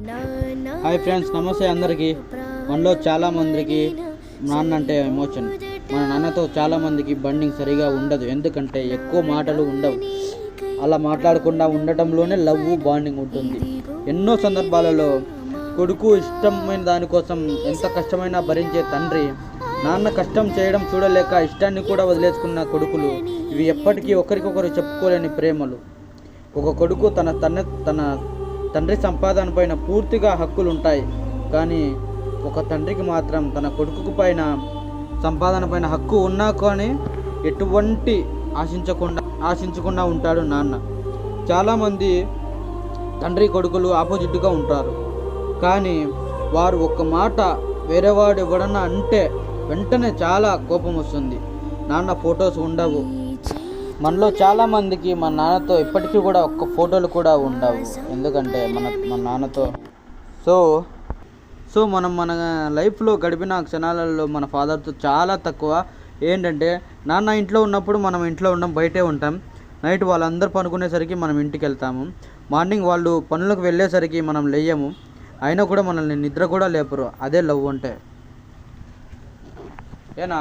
Hi friends, నమస్తే అందరికీ. మనలో చాలామందికి నాన్న అంటే ఎమోషన్. మన నాన్నతో చాలామందికి బండింగ్ సరిగా ఉండదు, ఎందుకంటే ఎక్కువ మాటలు ఉండవు. అలా మాట్లాడకుండా ఉండటంలోనే లవ్ బాండింగ్ ఉంటుంది. ఎన్నో సందర్భాలలో కొడుకు ఇష్టమైన దానికోసం ఎంత కష్టమైనా భరించే తండ్రి, నాన్న కష్టం చేయడం చూడలేక ఇష్టాన్ని కూడా వదిలేసుకున్న కొడుకులు, ఇవి ఎప్పటికీ ఒకరికొకరు చెప్పుకోలేని ప్రేమలు. ఒక కొడుకు తన తండ్రి సంపాదన పైన పూర్తిగా హక్కులు ఉంటాయి, కానీ ఒక తండ్రికి మాత్రం తన కొడుకు పైన సంపాదన పైన హక్కు ఉన్నా కానీ ఎటువంటి ఆశించకుండా ఉంటాడు నాన్న. చాలామంది తండ్రి కొడుకులు ఆపోజిట్గా ఉంటారు, కానీ వారు ఒక్క మాట వేరేవాడు ఎవడన్నా అంటే వెంటనే చాలా కోపం వస్తుంది. నాన్న ఫొటోస్ ఉండవు. మనలో చాలామందికి మన నాన్నతో ఇప్పటికీ కూడా ఒక్క ఫోటోలు కూడా ఉండవు, ఎందుకంటే మన నాన్నతో సో మనం మన లైఫ్లో గడిపిన క్షణాలలో మన ఫాదర్తో చాలా తక్కువ. ఏంటంటే నాన్న ఇంట్లో ఉన్నప్పుడు మనం ఇంట్లో ఉండం, బయటే ఉంటాం. నైట్ వాళ్ళందరూ పనుకునేసరికి మనం ఇంటికి వెళ్తాము. మార్నింగ్ వాళ్ళు పనులకు వెళ్ళేసరికి మనం లేయము, అయినా కూడా మనల్ని నిద్ర కూడా లేపరు. అదే లవ్ అంటే. ఏనా